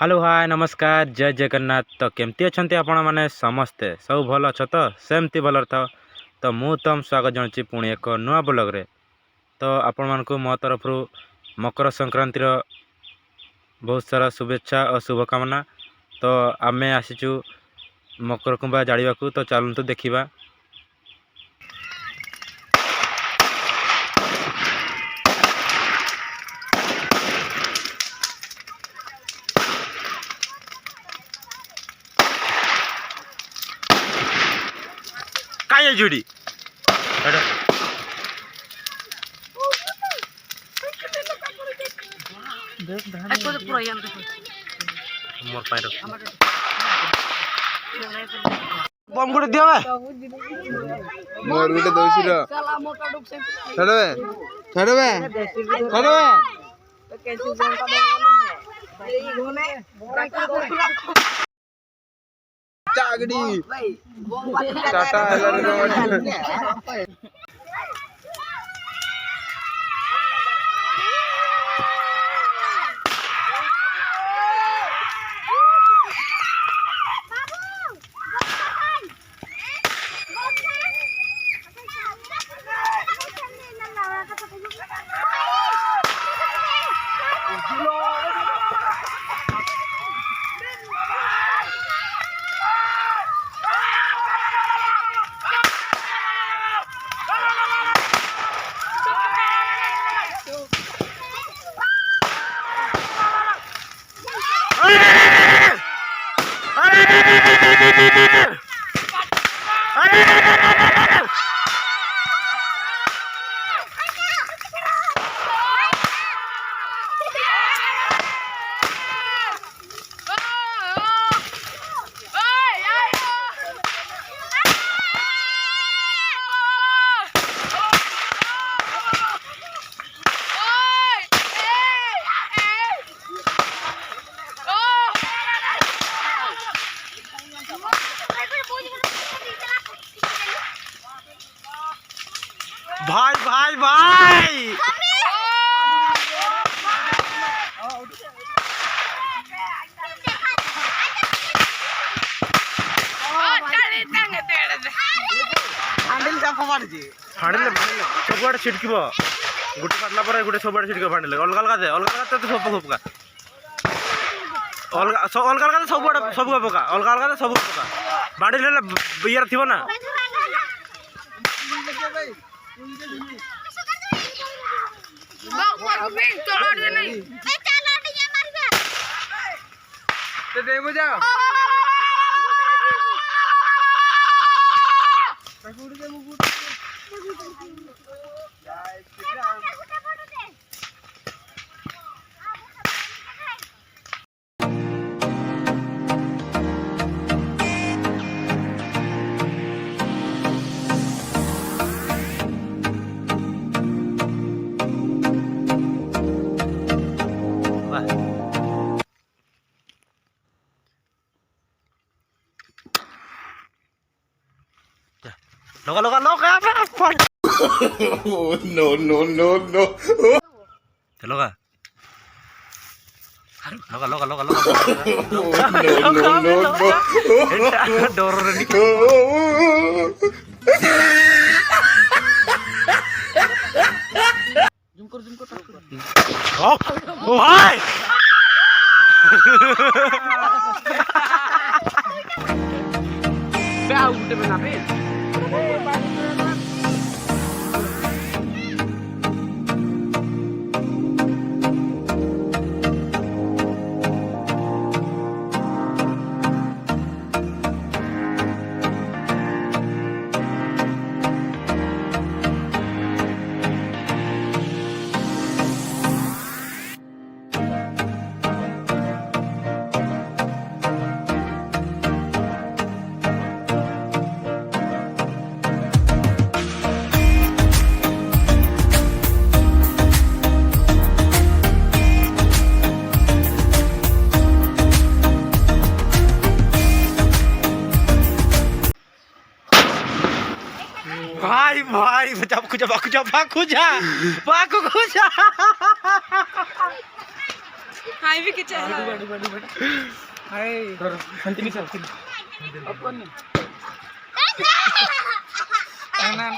Hello hi नमस्कार जय जगन्नाथ। तो केमती अच्छा आपण मैंने समस्ते सब भल अछ तो सेमती भल था। तो मु तुम स्वागत जनाऊँ पुणी एक नुआ ब्लॉग रे। तो आपण मानक मो तरफ मकर संक्रांतिर बहुत सारा शुभेच्छा और शुभकामना। तो आमे आसीचु मकर कुंबा जाड़ा तो चलतु देखा। काय जुड़ी मोर पाइर बम गुड़े दियो मोर गुड़े दोसी रो छड़वे छड़वे छड़वे तो कैसे बम का बोली है घोने चागड़ी टाटा एलर भाई भाई भाई सबुआड़े छिटक गोटे फाटला गोटे सबुआड़े छिटक फाटिले अलग अलग दे अलग अलग तो सब पका अलग अलग अलग सबुआड़े सब पका अलग अलग सब पका बाड़ी इयर थी ना loka loka loka apa no no no no loka loka loka loka loka no no no no doror ni zoom kor oh hai be au udah benape. भाई भाई बाकू जा बाकू जा बाकू जा Baku जा हाय भी kitchen हाय continue चल अपन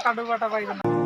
काढू पाटा पाहिजे